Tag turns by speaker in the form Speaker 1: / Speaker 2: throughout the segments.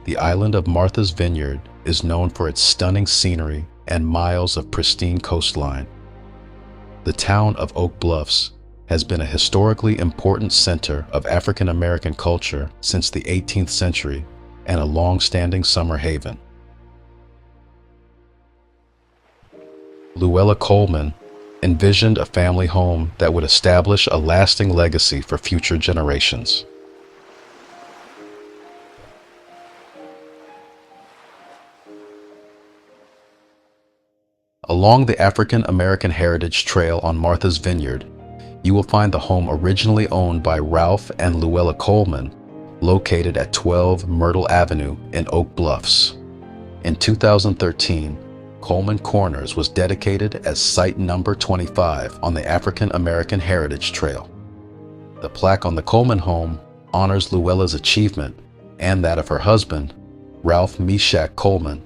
Speaker 1: The island of Martha's Vineyard is known for its stunning scenery and miles of pristine coastline. The town of Oak Bluffs has been a historically important center of African American culture since the 18th century and a long-standing summer haven. Luella Coleman envisioned a family home that would establish a lasting legacy for future generations. Along the African American Heritage Trail on Martha's Vineyard, you will find the home originally owned by Ralf and Luella Coleman, located at 12 Myrtle Avenue in Oak Bluffs. In 2013, Coleman Corners was dedicated as Site Number 25 on the African American Heritage Trail. The plaque on the Coleman home honors Luella's achievement and that of her husband, Ralph Meshach Coleman,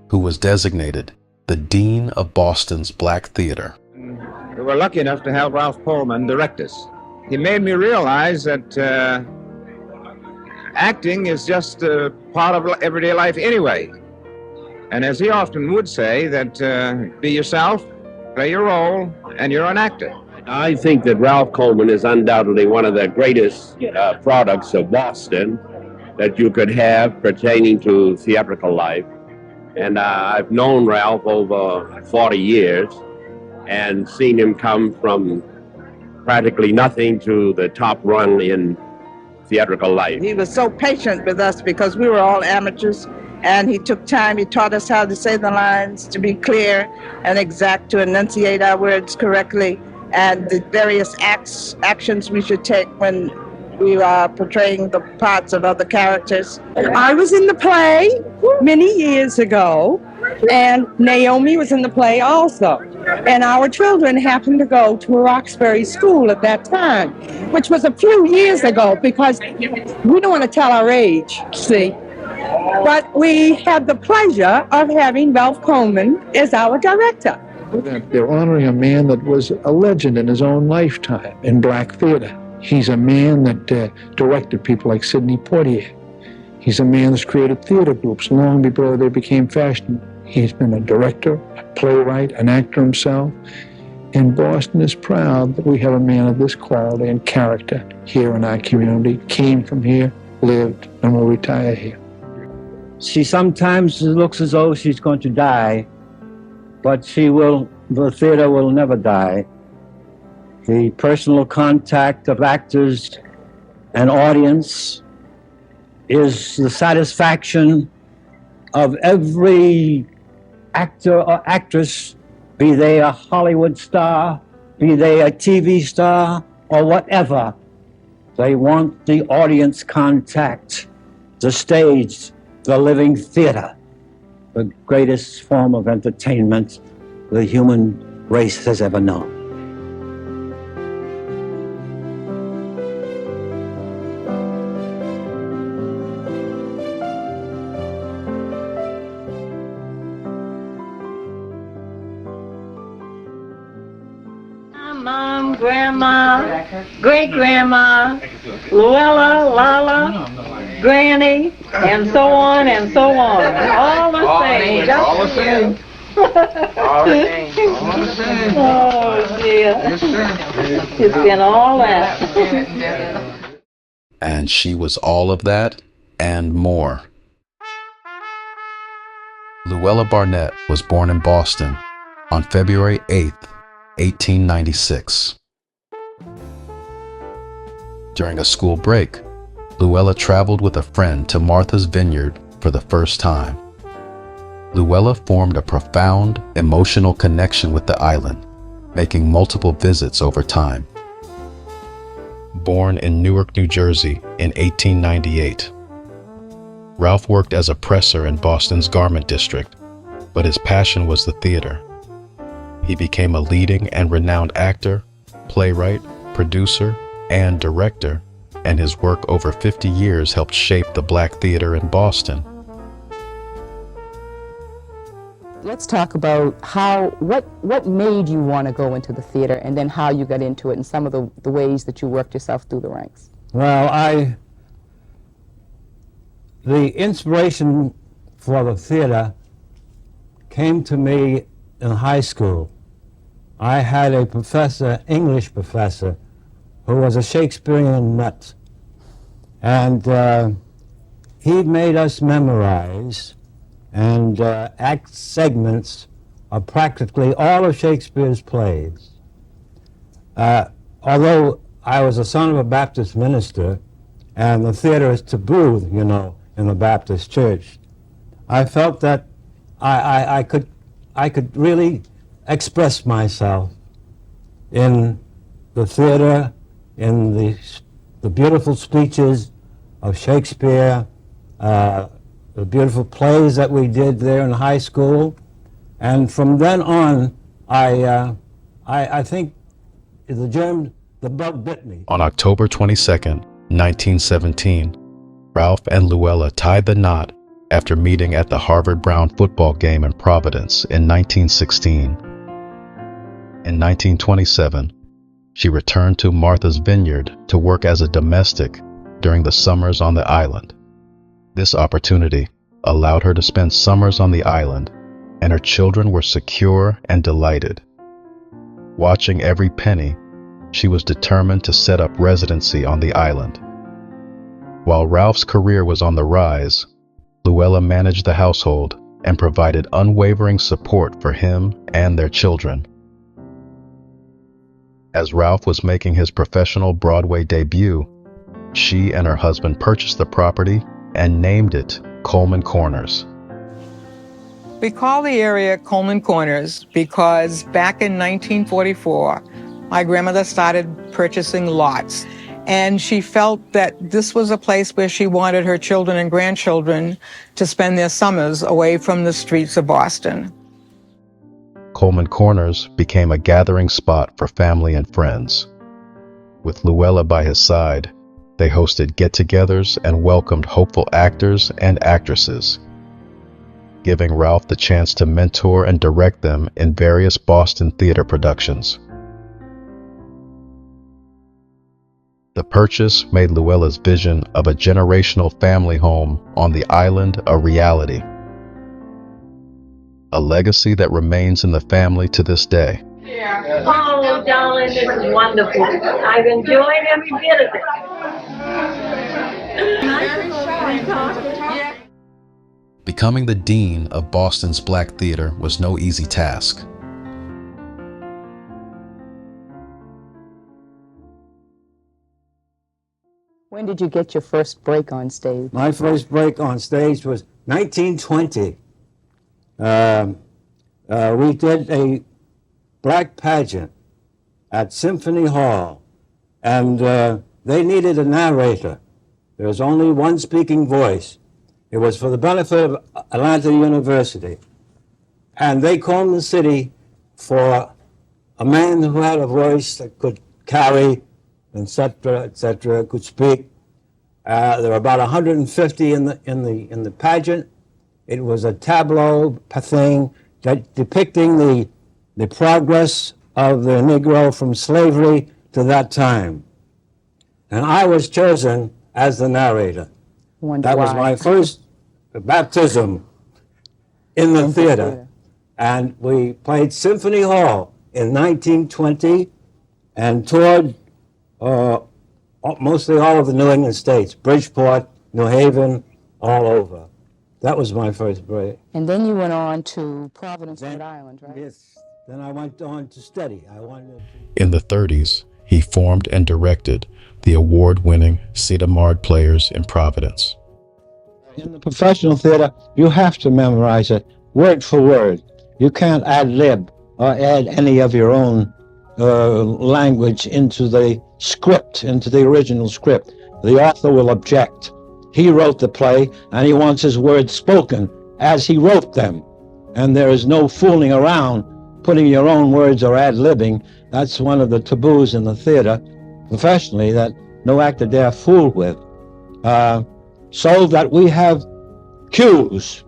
Speaker 1: who was designated the Dean of Boston's Black Theater.
Speaker 2: We were lucky enough to have Ralf Coleman direct us. He made me realize that acting is just a part of everyday life anyway. And as he often would say, that be yourself, play your role, and you're an actor.
Speaker 3: I think that Ralf Coleman is undoubtedly one of the greatest products of Boston that you could have pertaining to theatrical life. And I've known Ralph over 40 years and seen him come from practically nothing to the top run in theatrical life.
Speaker 4: He was so patient with us because we were all amateurs, and he took time. He taught us how to say the lines, to be clear and exact, to enunciate our words correctly, and the various actions we should take when we are portraying the parts of other characters.
Speaker 5: I was in the play many years ago, and Naomi was in the play also. And our children happened to go to a Roxbury school at that time, which was a few years ago, because we don't want to tell our age, see. But we had the pleasure of having Ralf Coleman as our director.
Speaker 6: They're honoring a man that was a legend in his own lifetime in black theater. He's a man that directed people like Sidney Poitier. He's a man that's created theater groups long before they became fashionable. He's been a director, a playwright, an actor himself. And Boston is proud that we have a man of this quality and character here in our community, came from here, lived, and will retire here.
Speaker 7: She sometimes looks as though she's going to die, but the theater will never die. The personal contact of actors and audience is the satisfaction of every actor or actress, be they a Hollywood star, be they a TV star, or whatever. They want the audience contact, the stage, the living theater, the greatest form of entertainment the human race has ever known.
Speaker 8: Mom, Grandma, Great-Grandma, Luella, Lala, Granny, and so on and so on. All the same.
Speaker 2: All the same. All the same.
Speaker 8: Oh, dear.
Speaker 2: Yes, sir.
Speaker 8: It's been all that.
Speaker 1: And she was all of that and more. Luella Barnett was born in Boston on February 8th, 1896. During a school break, Luella traveled with a friend to Martha's Vineyard for the first time. Luella formed a profound emotional connection with the island, making multiple visits over time. Born in Newark, New Jersey in 1898, Ralph worked as a presser in Boston's garment district, but his passion was the theater. He became a leading and renowned actor, playwright, producer, and director, and his work over 50 years helped shape the Black theater in Boston.
Speaker 9: Let's talk about what made you want to go into the theater, and then how you got into it, and some of the ways that you worked yourself through the ranks.
Speaker 7: Well, the inspiration for the theater came to me in high school. I had a professor, English professor, who was a Shakespearean nut. And he made us memorize and act segments of practically all of Shakespeare's plays. Although I was the son of a Baptist minister, and the theater is taboo, you know, in the Baptist church, I felt that I could really express myself in the theater, in the beautiful speeches of Shakespeare, the beautiful plays that we did there in high school. And from then on, I think the bug bit me.
Speaker 1: On October 22nd, 1917, Ralph and Luella tied the knot after meeting at the Harvard-Brown football game in Providence in 1916. In 1927, she returned to Martha's Vineyard to work as a domestic during the summers on the island. This opportunity allowed her to spend summers on the island, and her children were secure and delighted. Watching every penny, she was determined to set up residency on the island. While Ralph's career was on the rise, Luella managed the household and provided unwavering support for him and their children. As Ralph was making his professional Broadway debut, she and her husband purchased the property and named it Coleman Corners.
Speaker 10: We call the area Coleman Corners because back in 1944, my grandmother started purchasing lots, and she felt that this was a place where she wanted her children and grandchildren to spend their summers away from the streets of Boston.
Speaker 1: Coleman Corners became a gathering spot for family and friends. With Luella by his side, they hosted get-togethers and welcomed hopeful actors and actresses, giving Ralph the chance to mentor and direct them in various Boston theater productions. The purchase made Luella's vision of a generational family home on the island a reality, a legacy that remains in the family to this day.
Speaker 8: Oh, darling, this is wonderful. I've enjoyed every bit of it.
Speaker 1: Becoming the dean of Boston's Black Theater was no easy task.
Speaker 9: When did you get your first break on stage?
Speaker 7: My first break on stage was 1920. We did a black pageant at Symphony Hall, and they needed a narrator. There was only one speaking voice. It was for the benefit of Atlanta University. And they combed the city for a man who had a voice that could carry, etc., could speak. There were about 150 in the pageant. It was a tableau thing depicting the progress of the Negro from slavery to that time. And I was chosen as the narrator. That was my first baptism in the theater. And we played Symphony Hall in 1920 and toured mostly all of the New England states, Bridgeport, New Haven, all over. That was my first break.
Speaker 9: And then you went on to Providence, Rhode Island, right?
Speaker 7: Yes. Then I went on to study.
Speaker 1: In the 30s, he formed and directed the award-winning Cedar Players in Providence.
Speaker 6: In the professional theater, you have to memorize it word for word. You can't ad-lib or add any of your own language into the script, into the original script. The author will object. He wrote the play, and he wants his words spoken as he wrote them. And there is no fooling around, putting your own words or ad-libbing. That's one of the taboos in the theater, professionally, that no actor dare fool with. So that we have cues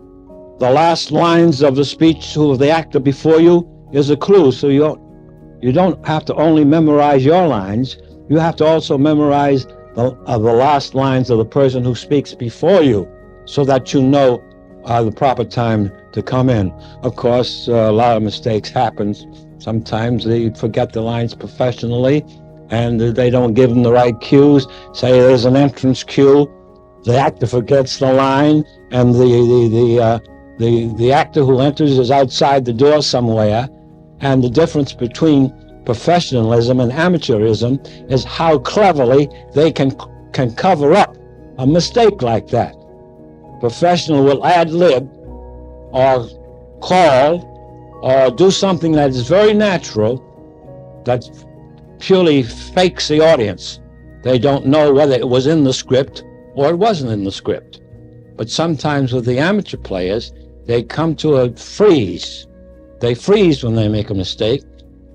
Speaker 7: the last lines of the speech to the actor before you is a clue. So you don't have to only memorize your lines, you have to also memorize the last lines of the person who speaks before you, so that you know the proper time to come in. Of course, a lot of mistakes happen. Sometimes they forget the lines professionally, and they don't give them the right cues. Say there's an entrance cue, the actor forgets the line, and the actor who enters is outside the door somewhere. And the difference between professionalism and amateurism is how cleverly they can cover up a mistake like that. Professional will ad-lib or call or do something that is very natural that purely fakes the audience. They don't know whether it was in the script or it wasn't in the script. But sometimes with the amateur players, they come to a freeze. They freeze when they make a mistake,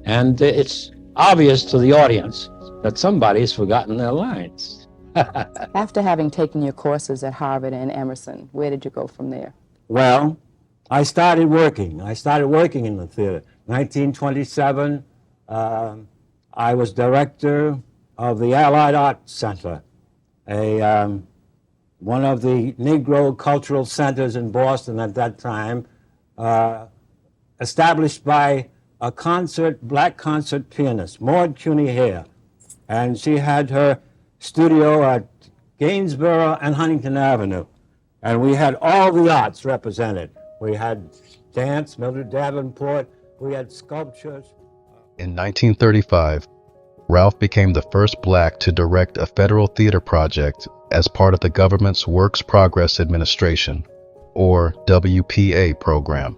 Speaker 7: and it's obvious to the audience that somebody's forgotten their lines.
Speaker 9: After having taken your courses at Harvard and Emerson, where did you go from there?
Speaker 7: Well, I started working. I started working in the theater. 1927, I was director of the Allied Arts Center, one of the Negro cultural centers in Boston at that time, established by a black concert pianist, Maud Cuny Hare. And she had her studio at Gainsborough and Huntington Avenue. And we had all the arts represented. We had dance, Mildred Davenport, we had sculptures.
Speaker 1: In 1935, Ralph became the first black to direct a federal theater project as part of the government's Works Progress Administration, or WPA program.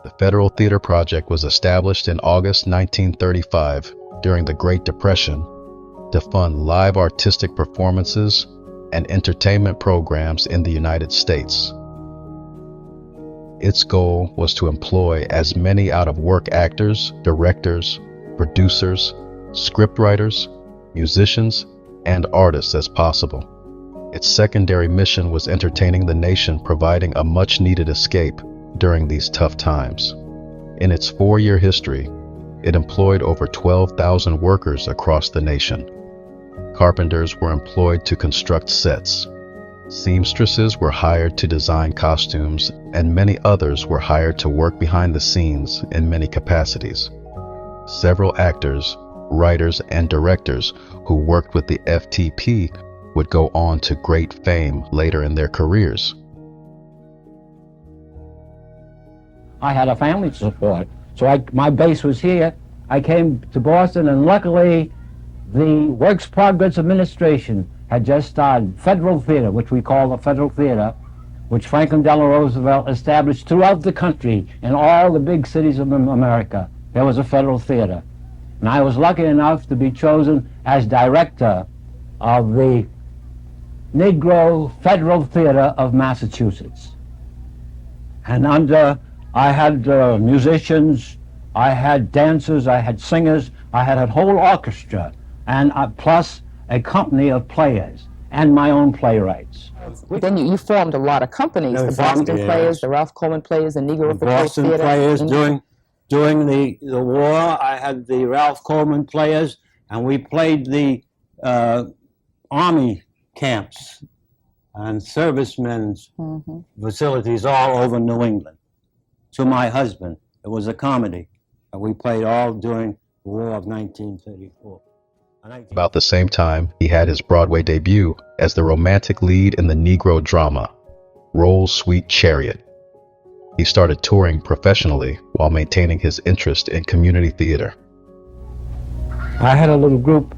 Speaker 1: The Federal Theater Project was established in August 1935 during the Great Depression to fund live artistic performances and entertainment programs in the United States. Its goal was to employ as many out-of-work actors, directors, producers, scriptwriters, musicians, and artists as possible. Its secondary mission was entertaining the nation, providing a much-needed escape during these tough times. In its 4-year history, it employed over 12,000 workers across the nation. Carpenters were employed to construct sets. Seamstresses were hired to design costumes, and many others were hired to work behind the scenes in many capacities. Several actors, writers, and directors who worked with the FTP would go on to great fame later in their careers.
Speaker 7: I had a family to support, so my base was here. I came to Boston, and luckily the Works Progress Administration had just started Federal Theater, which we call the Federal Theater, which Franklin Delano Roosevelt established throughout the country in all the big cities of America. There was a Federal Theater. And I was lucky enough to be chosen as director of the Negro Federal Theater of Massachusetts. And I had musicians, I had dancers, I had singers, I had a whole orchestra, and plus a company of players and my own playwrights.
Speaker 9: Then you formed a lot of companies, the Boston Players, the Ralf Coleman Players, the Negro
Speaker 7: Boston
Speaker 9: Theater.
Speaker 7: Players. During the war, I had the Ralf Coleman Players, and we played the army camps and servicemen's facilities all over New England. To my husband, it was a comedy, and we played all during the War of 1934.
Speaker 1: About the same time, he had his Broadway debut as the romantic lead in the Negro drama, Roll Sweet Chariot. He started touring professionally while maintaining his interest in community theater.
Speaker 7: I had a group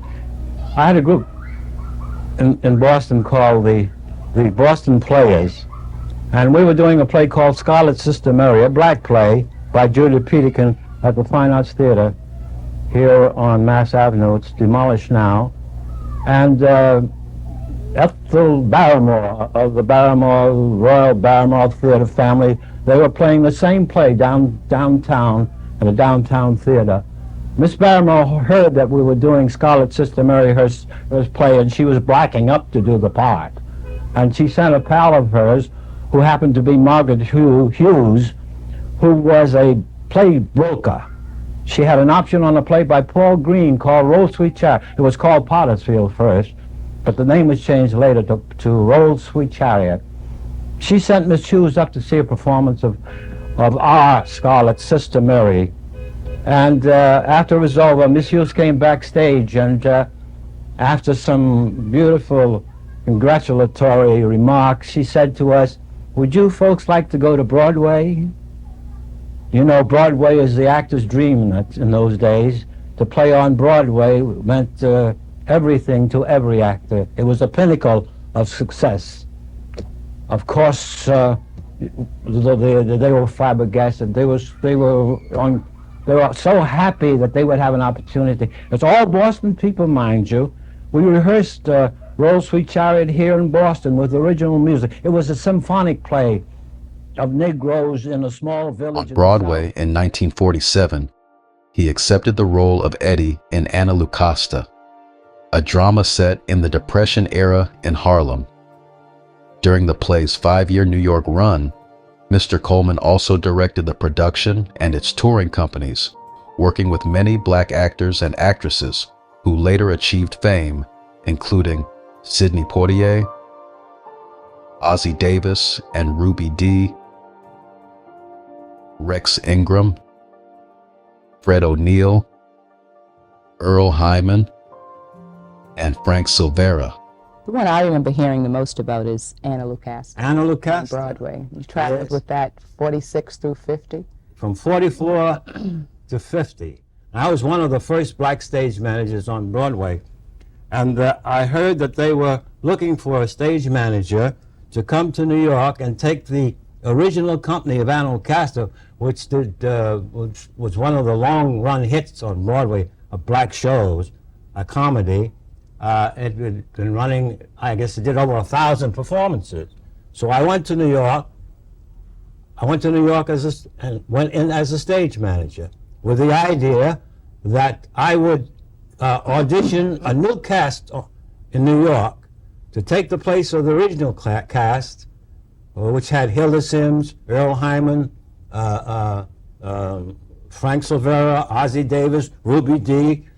Speaker 7: in Boston called the Boston Players, and we were doing a play called Scarlet Sister Mary, a black play by Julia Peterkin at the Fine Arts Theater here on Mass Avenue. It's demolished now. And Ethel Barrymore of the Royal Barrymore Theater family, they were playing the same play downtown at a downtown theater. Miss Barrymore heard that we were doing Scarlet Sister Mary, her play, and she was blacking up to do the part. And she sent a pal of hers who happened to be Margaret Hughes, who was a play broker. She had an option on a play by Paul Green called Roll Sweet Chariot. It was called Pottersfield first, but the name was changed later to Roll Sweet Chariot. She sent Miss Hughes up to see a performance of our Scarlet's Sister Mary. And after it was over, Miss Hughes came backstage, and after some beautiful congratulatory remarks, she said to us, "Would you folks like to go to Broadway?" You know, Broadway is the actor's dream in those days. To play on Broadway meant everything to every actor. It was the pinnacle of success. Of course, they were flabbergasted. They were so happy that they would have an opportunity. It's all Boston people, mind you. We rehearsed Roll Sweet Chariot here in Boston with original music. It was a symphonic play of Negroes in a small village.
Speaker 1: On Broadway in 1947, he accepted the role of Eddie in Anna Lucasta, a drama set in the Depression era in Harlem. During the play's 5-year New York run, Mr. Coleman also directed the production and its touring companies, working with many black actors and actresses who later achieved fame, including Sidney Poitier, Ossie Davis and Ruby Dee, Rex Ingram, Fred O'Neill, Earl Hyman, and Frank Silvera.
Speaker 9: The one I remember hearing the most about is Anna Lucasta.
Speaker 7: Anna Lucasta?
Speaker 9: On Broadway. You traveled with that 46 through 50?
Speaker 7: From 44 to 50. I was one of the first black stage managers on Broadway. And I heard that they were looking for a stage manager to come to New York and take the original company of Anna Lucasta, which was one of the long-run hits on Broadway of black shows, a comedy. It had been running, I guess it did over 1,000 performances. So I went to New York. I went to New York and went in as a stage manager with the idea that I would audition a new cast in New York to take the place of the original cast, which had Hilda Sims, Earl Hyman, Frank Silvera, Ossie Davis, Ruby Dee,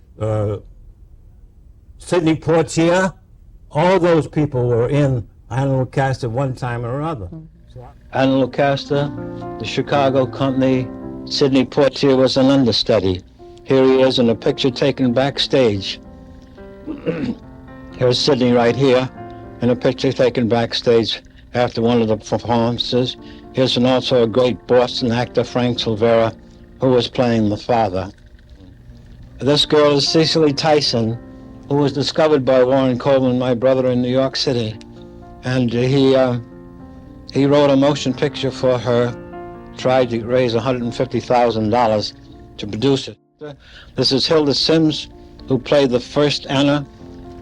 Speaker 7: Sidney Poitier. All those people were in Anna Lucasta at one time or another. Anna Lucasta, the Chicago company, Sidney Poitier was an understudy. Here he is in a picture taken backstage. Here's Sidney right here in a picture taken backstage after one of the performances. Here's also a great Boston actor, Frank Silvera, who was playing the father. This girl is Cicely Tyson, who was discovered by Warren Coleman, my brother, in New York City. And he wrote a motion picture for her, tried to raise $150,000 to produce it. This is Hilda Sims, who played the first Anna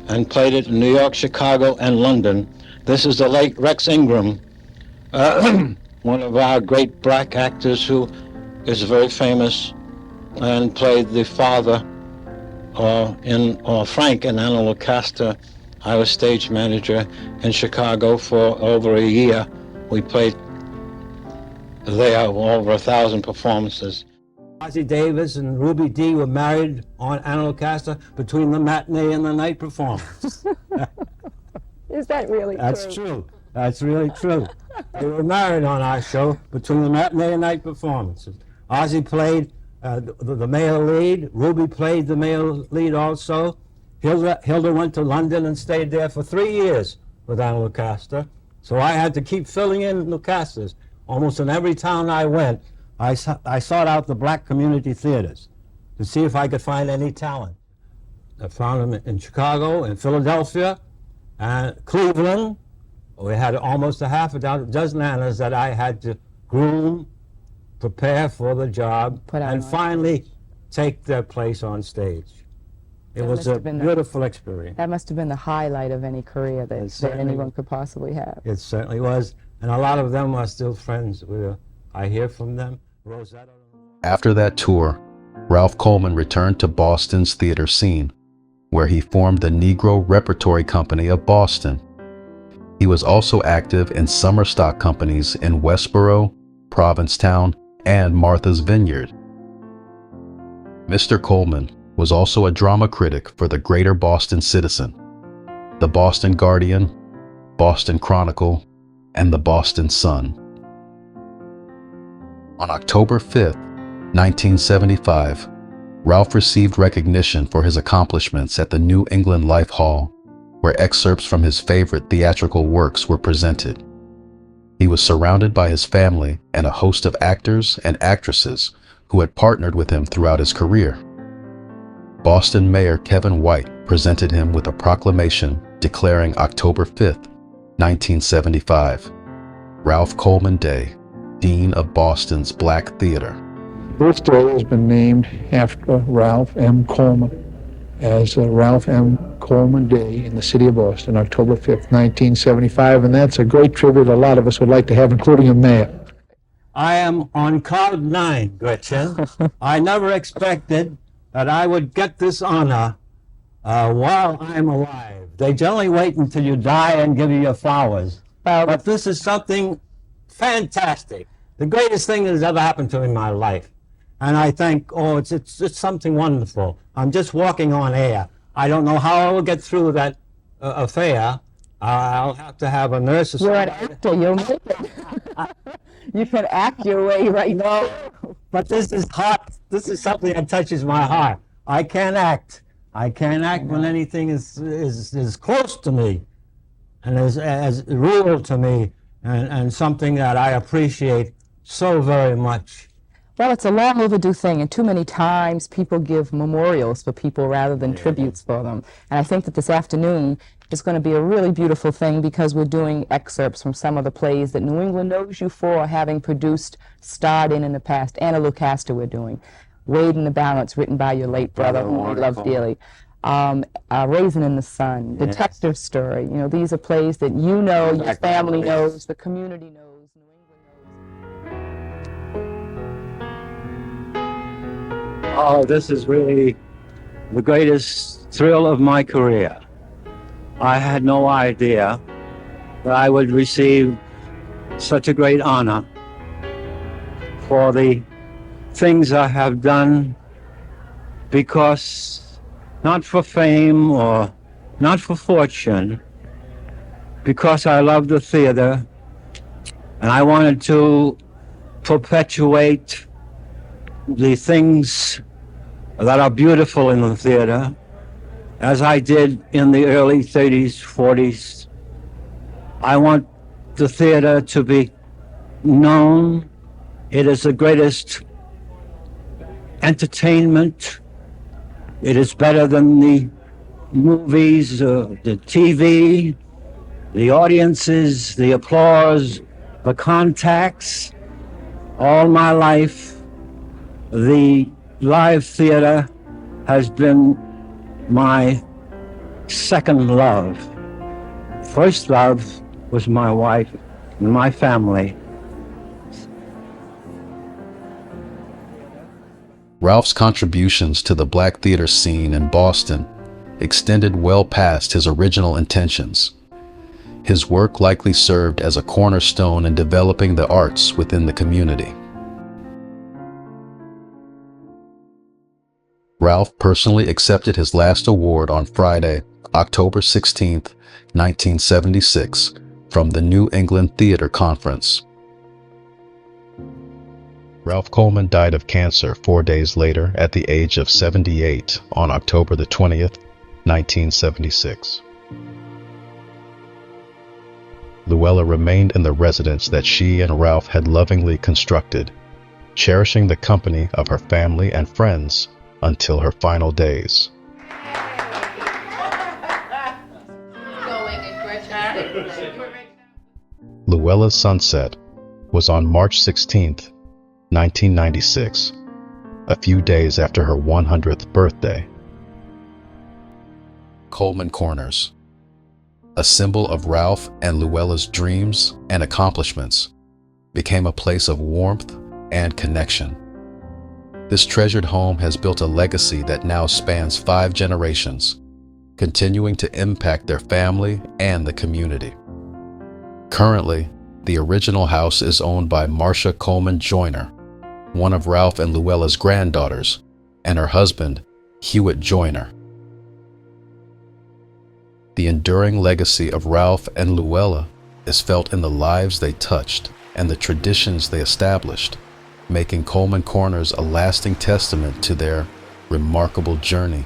Speaker 7: and played it in New York, Chicago, and London. This is the late Rex Ingram, one of our great black actors who is very famous and played the father Frank in Anna Lucasta. I was stage manager in Chicago for over a year. We played there over 1,000 performances. Ossie Davis and Ruby Dee were married on Anna Lucasta between the matinee and the night performance.
Speaker 9: Is that really true?
Speaker 7: That's true. That's really true. They were married on our show between the matinee and night performances. Ossie played the male lead. Ruby played the male lead also. Hilda went to London and stayed there for 3 years with Anna Lucasta. So I had to keep filling in Lucastas. Almost in every town I went, I sought out the black community theaters to see if I could find any talent. I found them in Chicago, in Philadelphia, and Cleveland. We had almost a half a dozen Annas that I had to groom, prepare for the job, and finally take their place on stage. It was a beautiful experience.
Speaker 9: That must have been the highlight of any career that anyone could possibly have.
Speaker 7: It certainly was, and a lot of them are still friends. I hear from them. Rosetta.
Speaker 1: After that tour, Ralf Coleman returned to Boston's theater scene, where he formed the Negro Repertory Company of Boston. He was also active in summer stock companies in Westboro, Provincetown, and Martha's Vineyard. Mr. Coleman was also a drama critic for the Greater Boston Citizen, the Boston Guardian, Boston Chronicle, and the Boston Sun. On October 5, 1975, Ralph received recognition for his accomplishments at the New England Life Hall, where excerpts from his favorite theatrical works were presented. He was surrounded by his family and a host of actors and actresses who had partnered with him throughout his career. Boston Mayor Kevin White presented him with a proclamation declaring October 5, 1975, Ralf Coleman Day, Dean of Boston's Black Theater.
Speaker 6: This day has been named after Ralph M. Coleman as Ralph M. Coleman Day in the city of Boston, October 5th, 1975, and that's a great tribute a lot of us would like to have, including a mayor.
Speaker 7: I am on cloud nine, Gretchen. I never expected that I would get this honor while I'm alive. They generally wait until you die and give you your flowers. But this is something fantastic. The greatest thing that has ever happened to me in my life. And I think, oh, it's something wonderful. I'm just walking on air. I don't know how I will get through that affair. I'll have to have a nurse or something.
Speaker 9: You're an actor, you'll make it. You can act your way right now.
Speaker 7: But this is hot. This is something that touches my heart. I can't act. I can't act when anything is close to me and as real to me and something that I appreciate so very much.
Speaker 9: Well, it's a long overdue thing, and too many times people give memorials for people rather than tributes for them. And I think that this afternoon is going to be a really beautiful thing because we're doing excerpts from some of the plays that New England knows you for, having produced, starred in the past. Anna Lucasta we're doing. Weighed in the Balance, written by your late brother, whom I love dearly. Raisin in the Sun, Detective Story. You know, these are plays that you know, your family knows, the community knows.
Speaker 7: Oh, this is really the greatest thrill of my career. I had no idea that I would receive such a great honor for the things I have done, because not for fame or not for fortune, because I love the theater and I wanted to perpetuate the things that are beautiful in the theater, as I did in the early 30s, 40s. I want the theater to be known. It is the greatest entertainment. It is better than the movies, the TV, the audiences, the applause, the contacts. All my life, the live theater has been my second love. First love was my wife and my family.
Speaker 1: Ralph's contributions to the Black theater scene in Boston extended well past his original intentions. His work likely served as a cornerstone in developing the arts within the community. Ralph personally accepted his last award on Friday, October 16, 1976, from the New England Theater Conference. Ralf Coleman died of cancer 4 days later at the age of 78 on October the 20th, 1976. Luella remained in the residence that she and Ralph had lovingly constructed, cherishing the company of her family and friends until her final days. Luella's sunset was on March 16, 1996, a few days after her 100th birthday. Coleman Corners, a symbol of Ralph and Luella's dreams and accomplishments, became a place of warmth and connection. This treasured home has built a legacy that now spans 5 generations, continuing to impact their family and the community. Currently, the original house is owned by Marcia Coleman Joyner, one of Ralph and Luella's granddaughters, and her husband, Hewitt Joyner. The enduring legacy of Ralph and Luella is felt in the lives they touched and the traditions they established, making Coleman Corners a lasting testament to their remarkable journey.